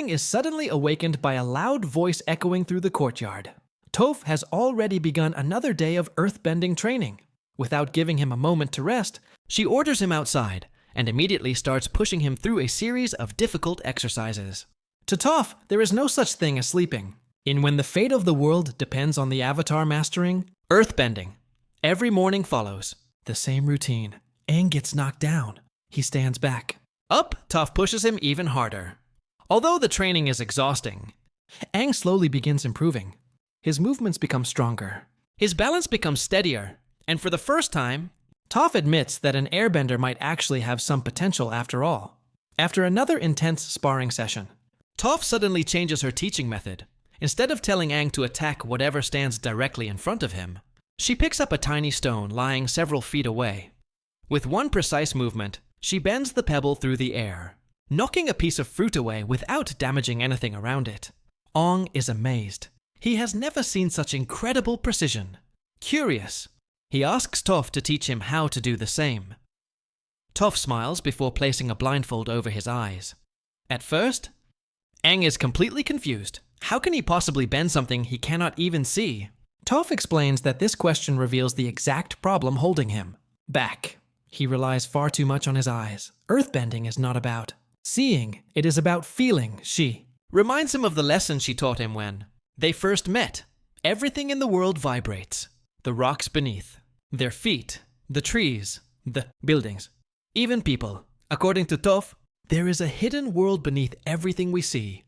Aang is suddenly awakened by a loud voice echoing through the courtyard. Toph has already begun another day of earthbending training. Without giving him a moment to rest, she orders him outside and immediately starts pushing him through a series of difficult exercises. To Toph, there is no such thing as sleeping. In When the Fate of the World Depends on the Avatar Mastering Earthbending, every morning follows the same routine. Aang gets knocked down. He stands back. Up, Toph pushes him even harder. Although the training is exhausting, Aang slowly begins improving. His movements become stronger. His balance becomes steadier. And for the first time, Toph admits that an airbender might actually have some potential after all. After another intense sparring session, Toph suddenly changes her teaching method. Instead of telling Aang to attack whatever stands directly in front of him, she picks up a tiny stone lying several feet away. With one precise movement, she bends the pebble through the air, knocking a piece of fruit away without damaging anything around it. Aang is amazed. He has never seen such incredible precision. Curious, he asks Toph to teach him how to do the same. Toph smiles before placing a blindfold over his eyes. At first, Aang is completely confused. How can he possibly bend something he cannot even see? Toph explains that this question reveals the exact problem holding him back. He relies far too much on his eyes. Earthbending is not about seeing, it is about feeling, she reminds him of the lesson she taught him when they first met. Everything in the world vibrates. The rocks beneath, their feet, the trees, the buildings, even people. According to Toph, there is a hidden world beneath everything we see.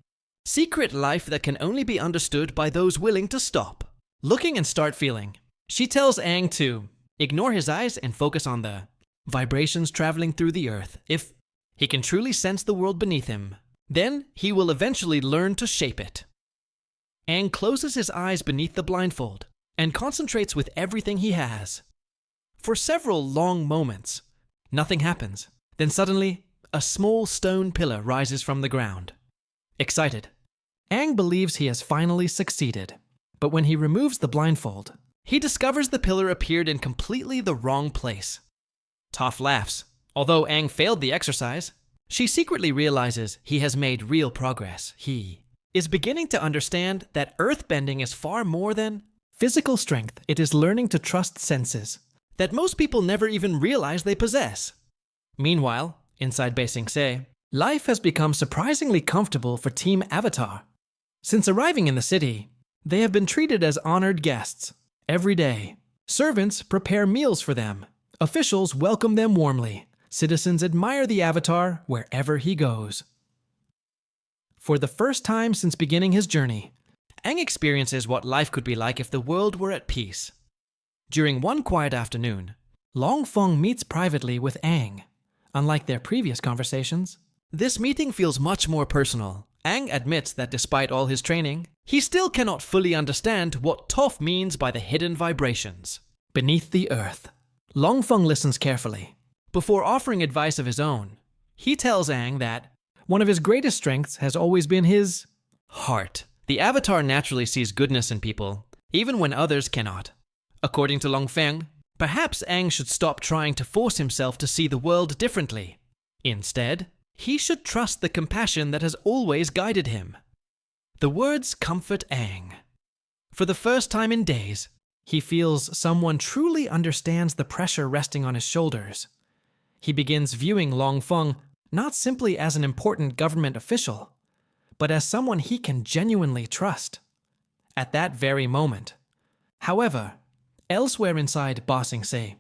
Secret life that can only be understood by those willing to stop, looking and start feeling. She tells Aang to ignore his eyes and focus on the vibrations traveling through the earth. If he can truly sense the world beneath him, then he will eventually learn to shape it. Aang closes his eyes beneath the blindfold and concentrates with everything he has. For several long moments, nothing happens. Then suddenly, a small stone pillar rises from the ground. Excited, Aang believes he has finally succeeded. But when he removes the blindfold, he discovers the pillar appeared in completely the wrong place. Toph laughs. Although Aang failed the exercise, she secretly realizes he has made real progress. He is beginning to understand that earthbending is far more than physical strength. It is learning to trust senses that most people never even realize they possess. Meanwhile, inside Ba Sing Se, life has become surprisingly comfortable for Team Avatar. Since arriving in the city, they have been treated as honored guests. Every day, servants prepare meals for them. Officials welcome them warmly. Citizens admire the Avatar wherever he goes. For the first time since beginning his journey, Aang experiences what life could be like if the world were at peace. During one quiet afternoon, Long Feng meets privately with Aang. Unlike their previous conversations, this meeting feels much more personal. Aang admits that despite all his training, he still cannot fully understand what Toph means by the hidden vibrations beneath the earth. Long Feng listens carefully. Before offering advice of his own, he tells Aang that one of his greatest strengths has always been his heart. The Avatar naturally sees goodness in people, even when others cannot. According to Long Feng, perhaps Aang should stop trying to force himself to see the world differently. Instead, he should trust the compassion that has always guided him. The words comfort Aang. For the first time in days, he feels someone truly understands the pressure resting on his shoulders. He begins viewing Long Feng not simply as an important government official, but as someone he can genuinely trust. At that very moment, however, elsewhere inside Ba Sing Se,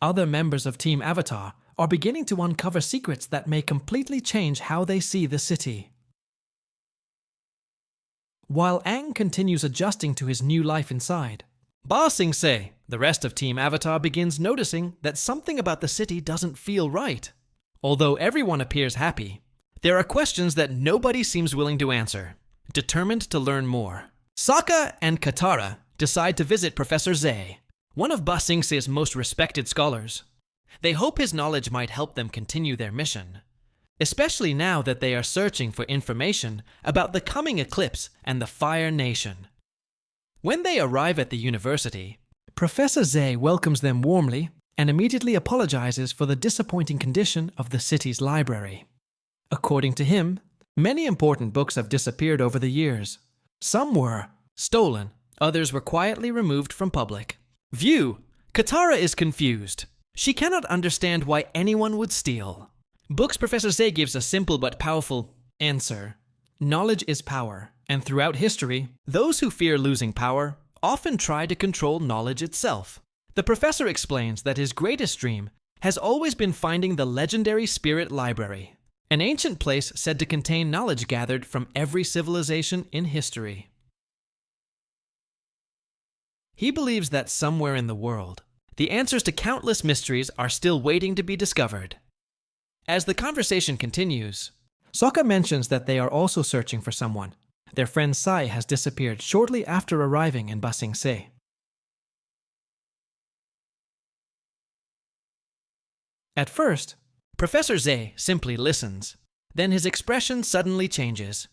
other members of Team Avatar are beginning to uncover secrets that may completely change how they see the city. While Aang continues adjusting to his new life inside, Ba Sing Se, the rest of Team Avatar, begins noticing that something about the city doesn't feel right. Although everyone appears happy, there are questions that nobody seems willing to answer. Determined to learn more, Sokka and Katara decide to visit Professor Zay, one of Ba Sing Se's most respected scholars. They hope his knowledge might help them continue their mission, especially now that they are searching for information about the coming eclipse and the Fire Nation. When they arrive at the university, Professor Zay welcomes them warmly and immediately apologizes for the disappointing condition of the city's library. According to him, Many important books have disappeared over the years. Some were stolen, others were quietly removed from public view. Katara is confused. She cannot understand why anyone would steal. Books Professor Zay gives a simple but powerful answer. Knowledge is power, and throughout history, those who fear losing power often try to control knowledge itself. The professor explains that his greatest dream has always been finding the legendary Spirit Library, an ancient place said to contain knowledge gathered from every civilization in history. He believes that somewhere in the world, the answers to countless mysteries are still waiting to be discovered. As the conversation continues, Sokka mentions that they are also searching for someone. Their friend Sai has disappeared shortly after arriving in Ba Sing Se. At first, Professor Zay simply listens. Then his expression suddenly changes.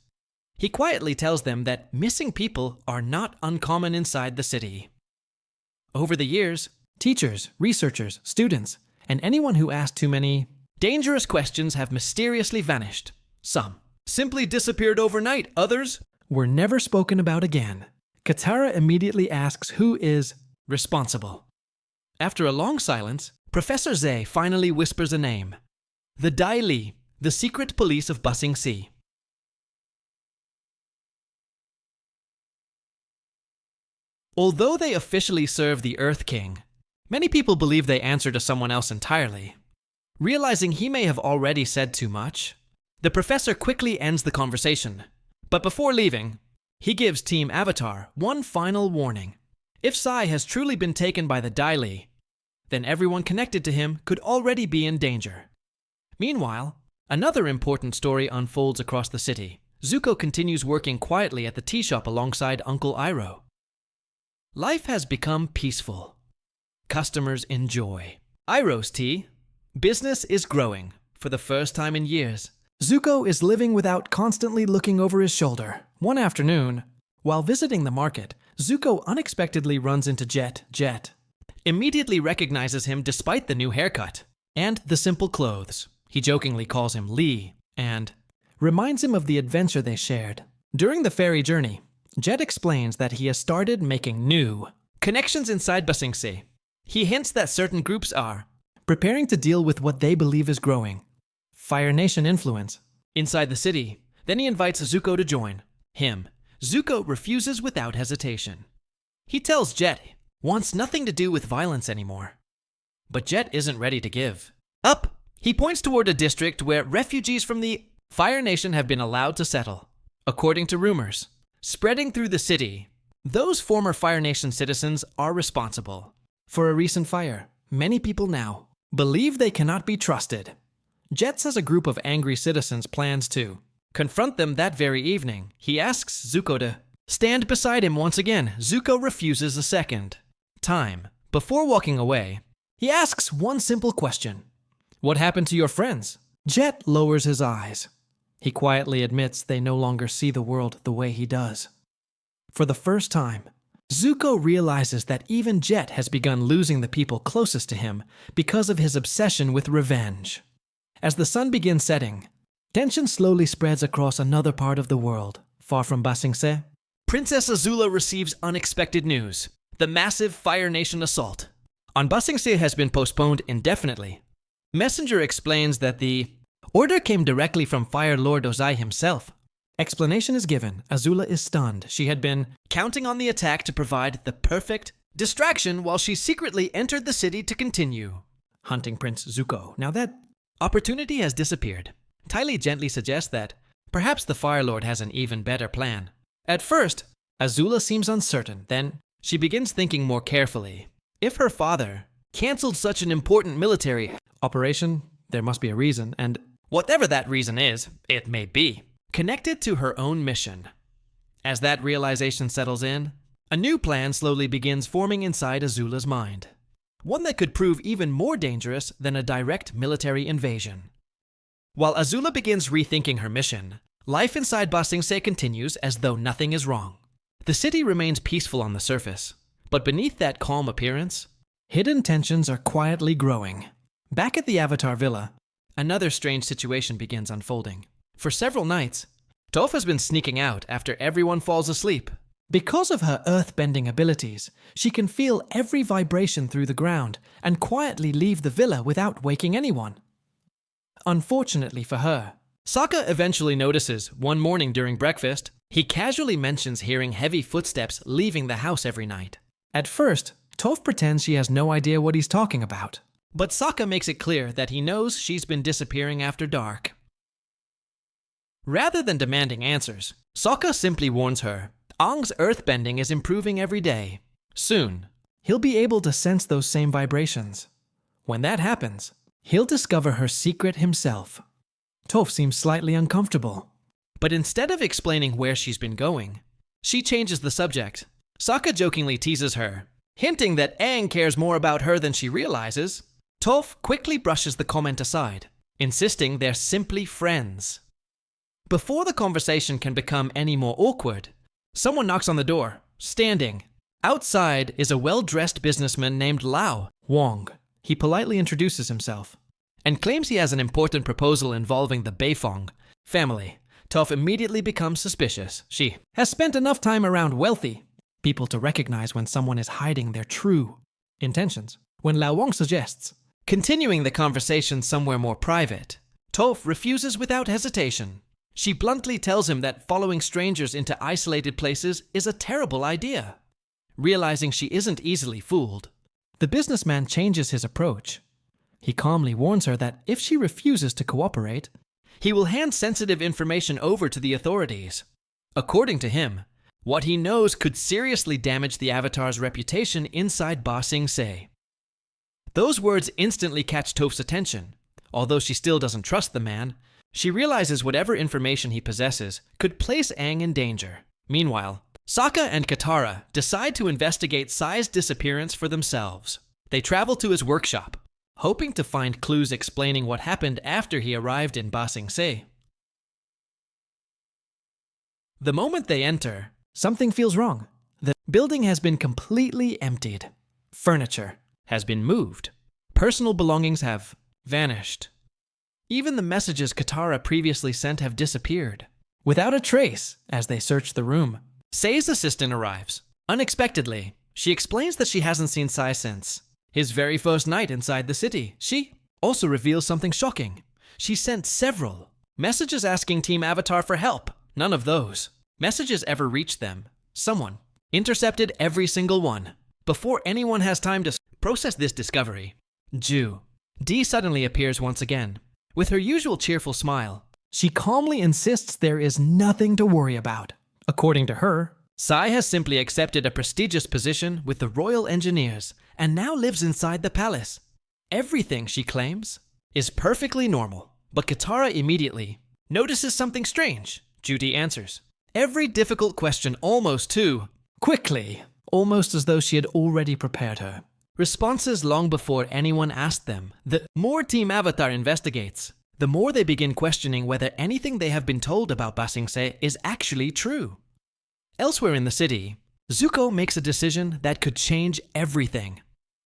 He quietly tells them that missing people are not uncommon inside the city. Over the years, teachers, researchers, students, and anyone who asked too many dangerous questions have mysteriously vanished. Some simply disappeared overnight, others were never spoken about again. Katara immediately asks who is responsible. After a long silence, Professor Zay finally whispers a name. The Dai Li, the secret police of Ba Sing Se. Although they officially serve the Earth King, many people believe they answer to someone else entirely. Realizing he may have already said too much, the professor quickly ends the conversation. But before leaving, he gives Team Avatar one final warning. If Sai has truly been taken by the Dai Li, then everyone connected to him could already be in danger. Meanwhile, another important story unfolds across the city. Zuko continues working quietly at the tea shop alongside Uncle Iroh. Life has become peaceful. Customers enjoy Iroh's tea. Business is growing for the first time in years. Zuko is living without constantly looking over his shoulder. One afternoon, while visiting the market, Zuko unexpectedly runs into Jet. Jet immediately recognizes him despite the new haircut and the simple clothes. He jokingly calls him Lee and reminds him of the adventure they shared. During the ferry journey, Jet explains that he has started making new connections inside Ba Sing Se. He hints that certain groups are preparing to deal with what they believe is growing Fire Nation influence inside the city. Then he invites Zuko to join him. Zuko refuses without hesitation. He tells Jet wants nothing to do with violence anymore. But Jet isn't ready to give up. He points toward a district where refugees from the Fire Nation have been allowed to settle. According to rumors spreading through the city, those former Fire Nation citizens are responsible for a recent fire. Many people now believe they cannot be trusted. Jet says a group of angry citizens plans to confront them that very evening. He asks Zuko to stand beside him once again. Zuko refuses a second time. Before walking away, he asks one simple question. What happened to your friends? Jet lowers his eyes. He quietly admits they no longer see the world the way he does. For the first time, Zuko realizes that even Jet has begun losing the people closest to him because of his obsession with revenge. As the sun begins setting, tension slowly spreads across another part of the world, far from Ba Sing Se. Princess Azula receives unexpected news. The massive Fire Nation assault on Ba Sing Se has been postponed indefinitely. Messenger explains that the order came directly from Fire Lord Ozai himself. Explanation is given. Azula is stunned. She had been counting on the attack to provide the perfect distraction while she secretly entered the city to continue hunting Prince Zuko. Now that opportunity has disappeared. Ty Lee gently suggests that perhaps the Fire Lord has an even better plan. At first, Azula seems uncertain. Then she begins thinking more carefully. If her father canceled such an important military operation, there must be a reason, and whatever that reason is, it may be connected to her own mission. As that realization settles in, a new plan slowly begins forming inside Azula's mind. One that could prove even more dangerous than a direct military invasion. While Azula begins rethinking her mission, life inside Ba Sing Se continues as though nothing is wrong. The city remains peaceful on the surface, but beneath that calm appearance, hidden tensions are quietly growing. Back at the Avatar Villa, another strange situation begins unfolding. For several nights, Toph has been sneaking out after everyone falls asleep. Because of her earth-bending abilities, she can feel every vibration through the ground and quietly leave the villa without waking anyone. Unfortunately for her, Sokka eventually notices one morning during breakfast, he casually mentions hearing heavy footsteps leaving the house every night. At first, Toph pretends she has no idea what he's talking about. But Sokka makes it clear that he knows she's been disappearing after dark. Rather than demanding answers, Sokka simply warns her, Aang's earthbending is improving every day. Soon, he'll be able to sense those same vibrations. When that happens, he'll discover her secret himself. Toph seems slightly uncomfortable. But instead of explaining where she's been going, she changes the subject. Sokka jokingly teases her, hinting that Aang cares more about her than she realizes. Toph quickly brushes the comment aside, insisting they're simply friends. Before the conversation can become any more awkward, someone knocks on the door, standing. Outside is a well-dressed businessman named Lao Wong. He politely introduces himself and claims he has an important proposal involving the Beifong family. Toph immediately becomes suspicious. She has spent enough time around wealthy people to recognize when someone is hiding their true intentions. When Lao Wong suggests continuing the conversation somewhere more private, Toph refuses without hesitation. She bluntly tells him that following strangers into isolated places is a terrible idea. Realizing she isn't easily fooled, the businessman changes his approach. He calmly warns her that if she refuses to cooperate, he will hand sensitive information over to the authorities. According to him, what he knows could seriously damage the Avatar's reputation inside Ba Sing Se. Those words instantly catch Toph's attention. Although she still doesn't trust the man, she realizes whatever information he possesses could place Aang in danger. Meanwhile, Sokka and Katara decide to investigate Sai's disappearance for themselves. They travel to his workshop, hoping to find clues explaining what happened after he arrived in Ba Sing Se. The moment they enter, something feels wrong. The building has been completely emptied. Furniture has been moved. Personal belongings have vanished. Even the messages Katara previously sent have disappeared. Without a trace, as they search the room, Sei's assistant arrives. Unexpectedly, she explains that she hasn't seen Sai since his very first night inside the city. She also reveals something shocking. She sent several messages asking Team Avatar for help. None of those messages ever reached them. Someone intercepted every single one. Before anyone has time to process this discovery, Dee suddenly appears once again. With her usual cheerful smile, she calmly insists there is nothing to worry about. According to her, Sai has simply accepted a prestigious position with the Royal Engineers and now lives inside the palace. Everything, she claims, is perfectly normal. But Katara immediately notices something strange. Judy answers every difficult question almost too quickly, almost as though she had already prepared her. Responses long before anyone asked them. The more Team Avatar investigates, the more they begin questioning whether anything they have been told about Ba Sing Se is actually true. Elsewhere in the city, Zuko makes a decision that could change everything.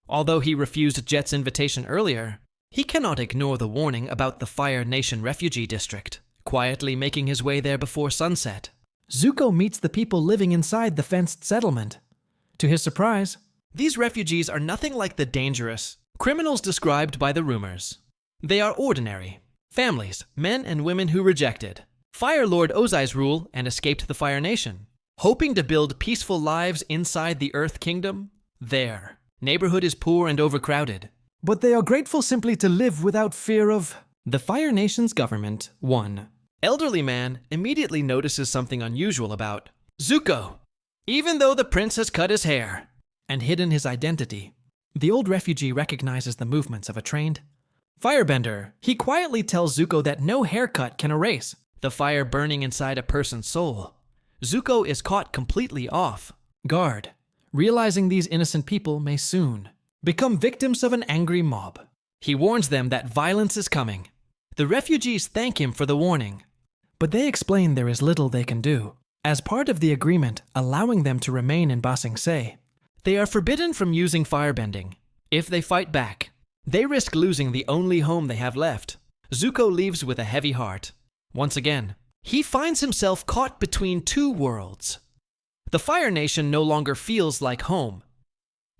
Although he refused Jet's invitation earlier, he cannot ignore the warning about the Fire Nation refugee district, quietly making his way there before sunset. Zuko meets the people living inside the fenced settlement. To his surprise, these refugees are nothing like the dangerous criminals described by the rumors. They are ordinary families, men and women who rejected Fire Lord Ozai's rule and escaped the Fire Nation, hoping to build peaceful lives inside the Earth Kingdom. Their neighborhood is poor and overcrowded, but they are grateful simply to live without fear of the Fire Nation's government. One elderly man immediately notices something unusual about Zuko, even though the prince has cut his hair and hidden his identity. The old refugee recognizes the movements of a trained firebender. He quietly tells Zuko that no haircut can erase the fire burning inside a person's soul. Zuko is caught completely off guard, realizing these innocent people may soon become victims of an angry mob. He warns them that violence is coming. The refugees thank him for the warning, but they explain there is little they can do. As part of the agreement allowing them to remain in Ba Sing Se, they are forbidden from using firebending. If they fight back, they risk losing the only home they have left. Zuko leaves with a heavy heart. Once again, he finds himself caught between two worlds. The Fire Nation no longer feels like home,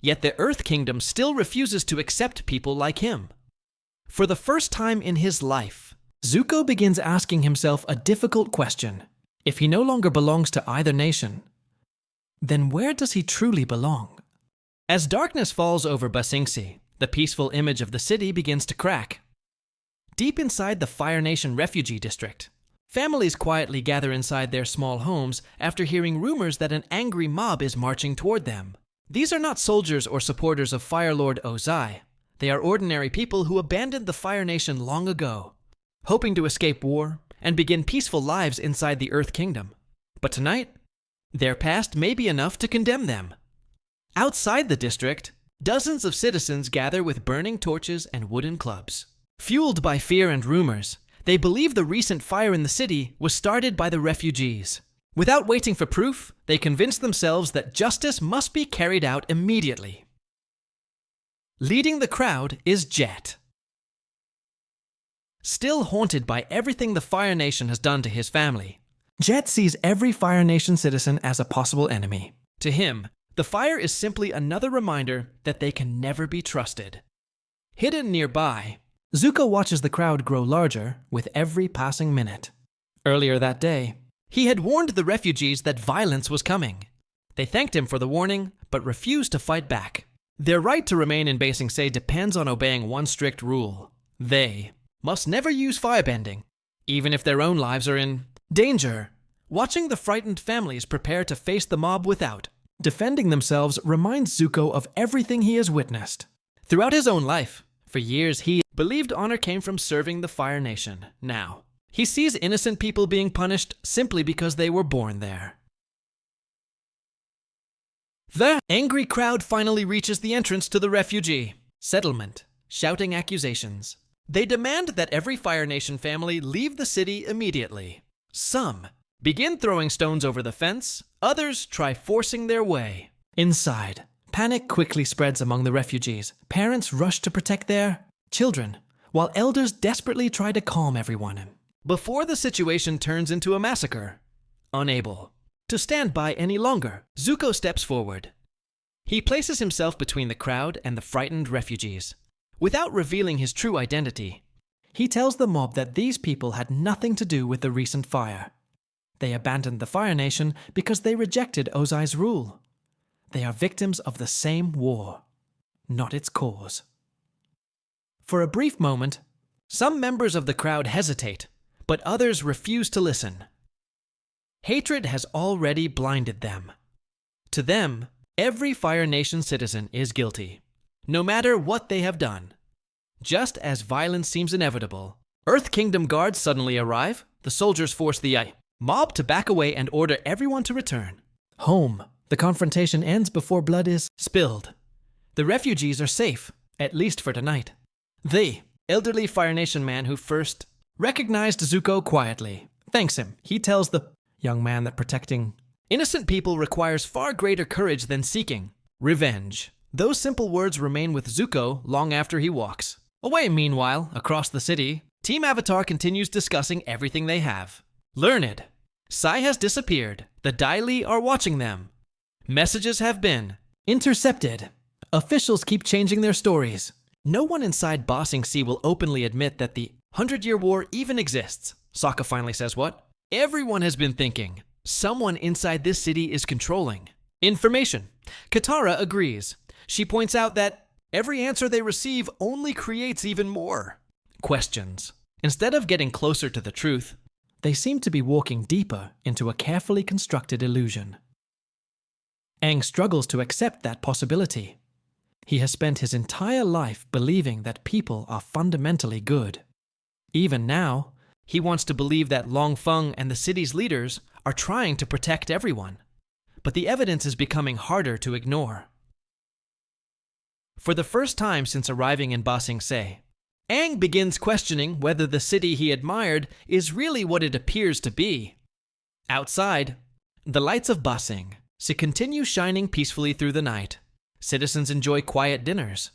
yet the Earth Kingdom still refuses to accept people like him. For the first time in his life, Zuko begins asking himself a difficult question. If he no longer belongs to either nation, then where does he truly belong? As darkness falls over Ba Sing Se, the peaceful image of the city begins to crack. Deep inside the Fire Nation refugee district, families quietly gather inside their small homes after hearing rumors that an angry mob is marching toward them. These are not soldiers or supporters of Fire Lord Ozai. They are ordinary people who abandoned the Fire Nation long ago, hoping to escape war and begin peaceful lives inside the Earth Kingdom. But tonight, their past may be enough to condemn them. Outside the district, dozens of citizens gather with burning torches and wooden clubs. Fueled by fear and rumors, they believe the recent fire in the city was started by the refugees. Without waiting for proof, they convince themselves that justice must be carried out immediately. Leading the crowd is Jet. Still haunted by everything the Fire Nation has done to his family, Jet sees every Fire Nation citizen as a possible enemy. To him, the fire is simply another reminder that they can never be trusted. Hidden nearby, Zuko watches the crowd grow larger with every passing minute. Earlier that day, he had warned the refugees that violence was coming. They thanked him for the warning, but refused to fight back. Their right to remain in Ba Sing Se depends on obeying one strict rule. They must never use firebending, even if their own lives are in danger. Watching the frightened families prepare to face the mob without, defending themselves reminds Zuko of everything he has witnessed. Throughout his own life, for years he believed honor came from serving the Fire Nation. Now, he sees innocent people being punished simply because they were born there. The angry crowd finally reaches the entrance to the refugee settlement, shouting accusations. They demand that every Fire Nation family leave the city immediately. Some begin throwing stones over the fence, others try forcing their way. Inside, panic quickly spreads among the refugees. Parents rush to protect their children, while elders desperately try to calm everyone. Before the situation turns into a massacre, unable to stand by any longer, Zuko steps forward. He places himself between the crowd and the frightened refugees. Without revealing his true identity, he tells the mob that these people had nothing to do with the recent fire. They abandoned the Fire Nation because they rejected Ozai's rule. They are victims of the same war, not its cause. For a brief moment, some members of the crowd hesitate, but others refuse to listen. Hatred has already blinded them. To them, every Fire Nation citizen is guilty, no matter what they have done. Just as violence seems inevitable, Earth Kingdom guards suddenly arrive. The soldiers force the mob to back away and order everyone to return home. The confrontation ends before blood is spilled. The refugees are safe, at least for tonight. The elderly Fire Nation man who first recognized Zuko quietly thanks him. He tells the young man that protecting innocent people requires far greater courage than seeking revenge. Those simple words remain with Zuko long after he walks away. Meanwhile, across the city, Team Avatar continues discussing everything they have learned. Sai has disappeared. The Dai Li are watching them. Messages have been intercepted. Officials keep changing their stories. No one inside Ba Sing Se will openly admit that the 100-Year War even exists. Sokka finally says what? Everyone has been thinking. Someone inside this city is controlling information. Katara agrees. She points out that every answer they receive only creates even more questions. Instead of getting closer to the truth, they seem to be walking deeper into a carefully constructed illusion. Aang struggles to accept that possibility. He has spent his entire life believing that people are fundamentally good. Even now, he wants to believe that Long Feng and the city's leaders are trying to protect everyone. But the evidence is becoming harder to ignore. For the first time since arriving in Ba Sing Se, Aang begins questioning whether the city he admired is really what it appears to be. Outside, the lights of Ba Sing Se continue shining peacefully through the night. Citizens enjoy quiet dinners.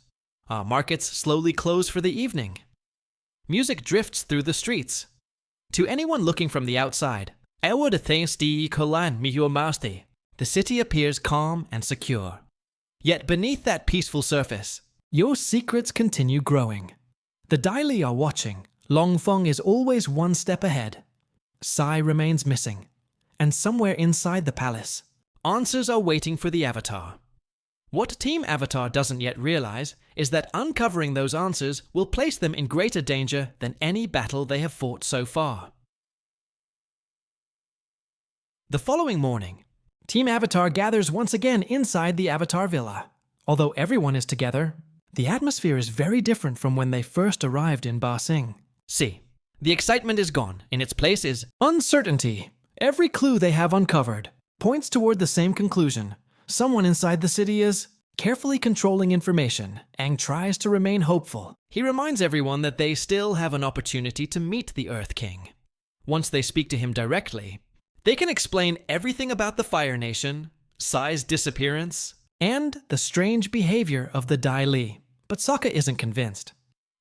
Markets slowly close for the evening. Music drifts through the streets. To anyone looking from the outside, the city appears calm and secure. Yet beneath that peaceful surface, your secrets continue growing. The Dai Li are watching. Long Feng is always one step ahead. Sai remains missing. And somewhere inside the palace, answers are waiting for the Avatar. What Team Avatar doesn't yet realize is that uncovering those answers will place them in greater danger than any battle they have fought so far. The following morning, Team Avatar gathers once again inside the Avatar Villa. Although everyone is together, the atmosphere is very different from when they first arrived in Ba Sing. See, the excitement is gone. In its place is uncertainty. Every clue they have uncovered points toward the same conclusion. Someone inside the city is carefully controlling information. Aang tries to remain hopeful. He reminds everyone that they still have an opportunity to meet the Earth King. Once they speak to him directly, they can explain everything about the Fire Nation, Sai's disappearance, and the strange behavior of the Dai Li. But Sokka isn't convinced.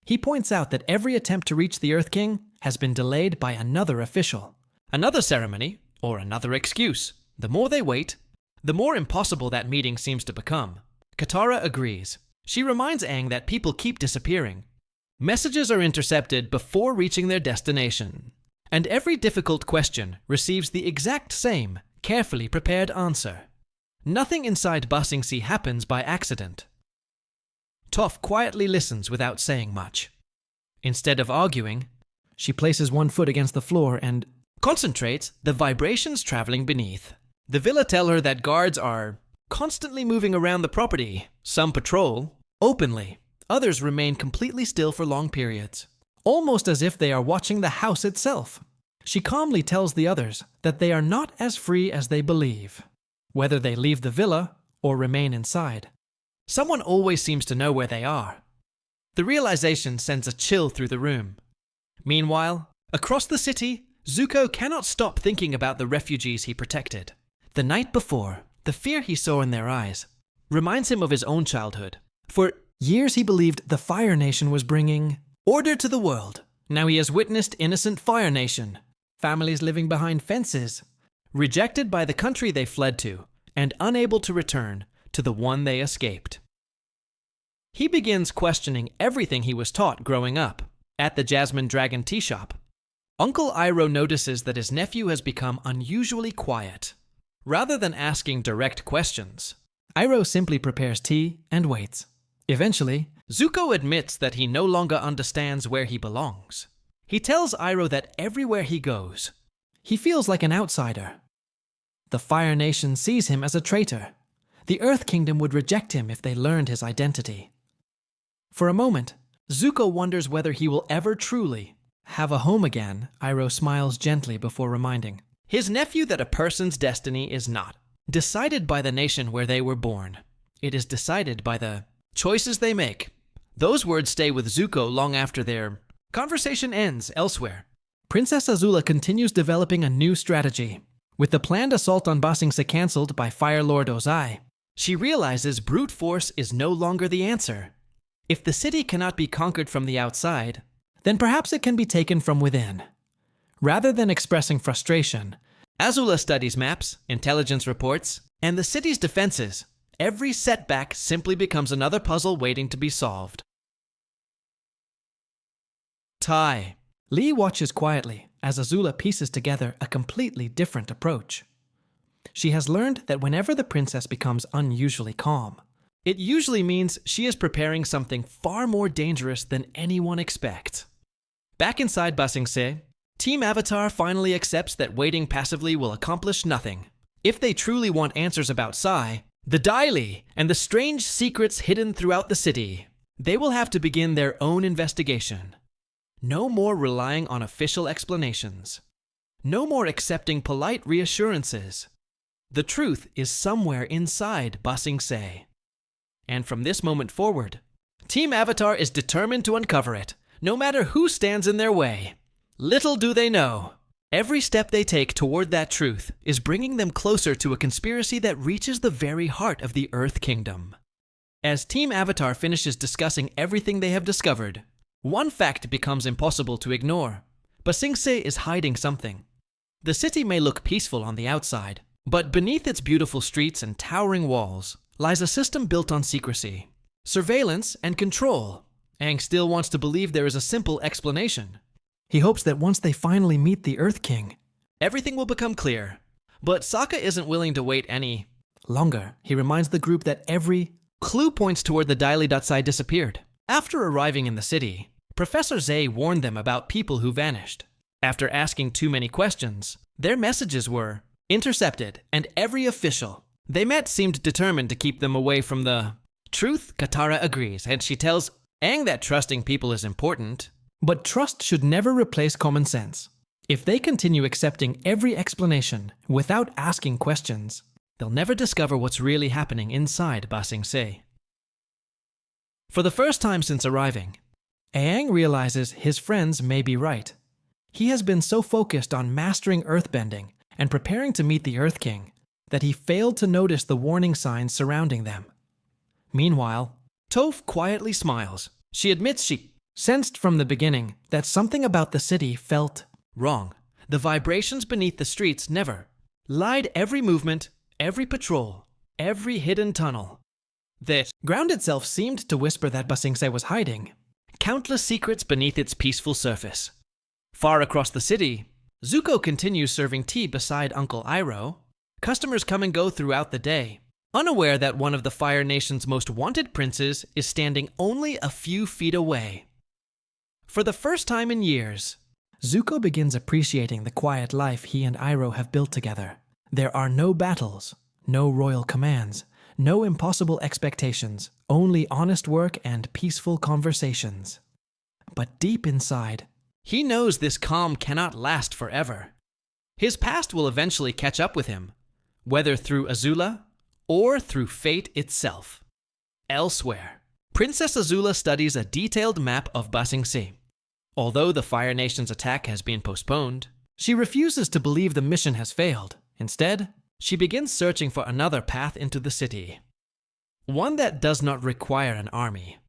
He points out that every attempt to reach the Earth King has been delayed by another official. Another ceremony, or another excuse. The more they wait, the more impossible that meeting seems to become. Katara agrees. She reminds Aang that people keep disappearing. Messages are intercepted before reaching their destination. And every difficult question receives the exact same, carefully prepared answer. Nothing inside Ba Sing Se happens by accident. Toph quietly listens without saying much. Instead of arguing, she places one foot against the floor and concentrates the vibrations traveling beneath. The villa tell her that guards are constantly moving around the property. Some patrol openly, others remain completely still for long periods, almost as if they are watching the house itself. She calmly tells the others that they are not as free as they believe, whether they leave the villa or remain inside. Someone always seems to know where they are. The realization sends a chill through the room. Meanwhile, across the city, Zuko cannot stop thinking about the refugees he protected. The night before, the fear he saw in their eyes reminds him of his own childhood. For years he believed the Fire Nation was bringing order to the world. Now he has witnessed innocent Fire Nation, families living behind fences, rejected by the country they fled to, and unable to return to the one they escaped. He begins questioning everything he was taught growing up at the Jasmine Dragon tea shop. Uncle Iroh notices that his nephew has become unusually quiet. Rather than asking direct questions, Iroh simply prepares tea and waits. Eventually, Zuko admits that he no longer understands where he belongs. He tells Iroh that everywhere he goes, he feels like an outsider. The Fire Nation sees him as a traitor. The Earth Kingdom would reject him if they learned his identity. For a moment, Zuko wonders whether he will ever truly have a home again. Iroh smiles gently before reminding his nephew that a person's destiny is not decided by the nation where they were born. It is decided by the choices they make. Those words stay with Zuko long after their conversation ends elsewhere. Princess Azula continues developing a new strategy. With the planned assault on Ba Sing Se cancelled by Fire Lord Ozai, she realizes brute force is no longer the answer. If the city cannot be conquered from the outside, then perhaps it can be taken from within. Rather than expressing frustration, Azula studies maps, intelligence reports, and the city's defenses. Every setback simply becomes another puzzle waiting to be solved. Tai. Lee watches quietly as Azula pieces together a completely different approach. She has learned that whenever the princess becomes unusually calm, it usually means she is preparing something far more dangerous than anyone expects. Back inside Ba Sing Se, Team Avatar finally accepts that waiting passively will accomplish nothing. If they truly want answers about Sai, the Dai Li, and the strange secrets hidden throughout the city, they will have to begin their own investigation. No more relying on official explanations. No more accepting polite reassurances. The truth is somewhere inside Ba Sing Se. And from this moment forward, Team Avatar is determined to uncover it, no matter who stands in their way. Little do they know, every step they take toward that truth is bringing them closer to a conspiracy that reaches the very heart of the Earth Kingdom. As Team Avatar finishes discussing everything they have discovered, one fact becomes impossible to ignore. Ba Sing Se is hiding something. The city may look peaceful on the outside, but beneath its beautiful streets and towering walls lies a system built on secrecy, surveillance, and control. Aang still wants to believe there is a simple explanation. He hopes that once they finally meet the Earth King, everything will become clear. But Sokka isn't willing to wait any longer. He reminds the group that every clue points toward the Dai Li Datsai disappeared. After arriving in the city, Professor Zay warned them about people who vanished. After asking too many questions, their messages were intercepted, and every official they met seemed determined to keep them away from the truth. Katara agrees, and she tells Aang that trusting people is important, but trust should never replace common sense. If they continue accepting every explanation without asking questions, they'll never discover what's really happening inside Ba Sing Se. For the first time since arriving, Aang realizes his friends may be right. He has been so focused on mastering earthbending and preparing to meet the Earth King that he failed to notice the warning signs surrounding them. Meanwhile, Toph quietly smiles. She admits she sensed from the beginning that something about the city felt wrong. The vibrations beneath the streets never lied. Every movement, every patrol, every hidden tunnel. The ground itself seemed to whisper that Ba Sing Se was hiding countless secrets beneath its peaceful surface. Far across the city, Zuko continues serving tea beside Uncle Iroh. Customers come and go throughout the day, unaware that one of the Fire Nation's most wanted princes is standing only a few feet away. For the first time in years, Zuko begins appreciating the quiet life he and Iroh have built together. There are no battles, no royal commands, no impossible expectations, only honest work and peaceful conversations. But deep inside, he knows this calm cannot last forever. His past will eventually catch up with him, whether through Azula or through fate itself. Elsewhere, Princess Azula studies a detailed map of Ba Sing Se. Although the Fire Nation's attack has been postponed, she refuses to believe the mission has failed. Instead, she begins searching for another path into the city, one that does not require an army.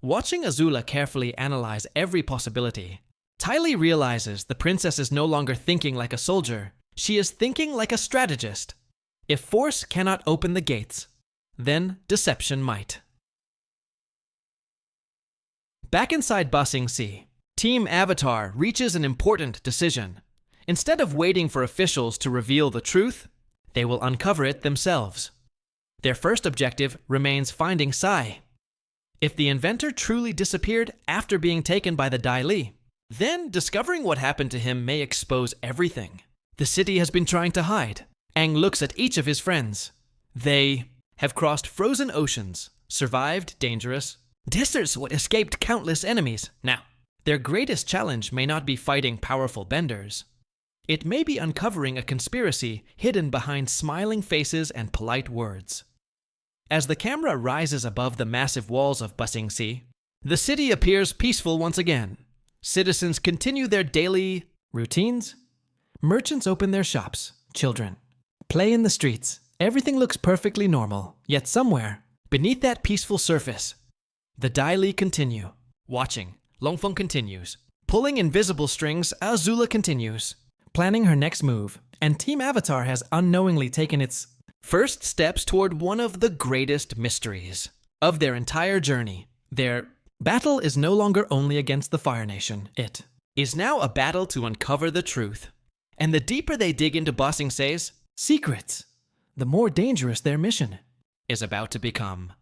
Watching Azula carefully analyze every possibility, Ty Lee realizes the princess is no longer thinking like a soldier. She is thinking like a strategist. If force cannot open the gates, then deception might. Back inside Ba Sing Se, Team Avatar reaches an important decision. Instead of waiting for officials to reveal the truth, they will uncover it themselves. Their first objective remains finding Sai. If the inventor truly disappeared after being taken by the Dai Li, then discovering what happened to him may expose everything the city has been trying to hide. Aang looks at each of his friends. They have crossed frozen oceans, survived dangerous deserts, escaped countless enemies. Now, their greatest challenge may not be fighting powerful benders. It may be uncovering a conspiracy hidden behind smiling faces and polite words. As the camera rises above the massive walls of Ba Sing Se, the city appears peaceful once again. Citizens continue their daily routines. Merchants open their shops. Children play in the streets. Everything looks perfectly normal. Yet somewhere, beneath that peaceful surface, the Dai Li continue. Watching, Longfeng continues. Pulling invisible strings, Azula continues, planning her next move. And Team Avatar has unknowingly taken its first steps toward one of the greatest mysteries of their entire journey. Their battle is no longer only against the Fire Nation. It is now a battle to uncover the truth. And the deeper they dig into Ba Sing Se's secrets, the more dangerous their mission is about to become.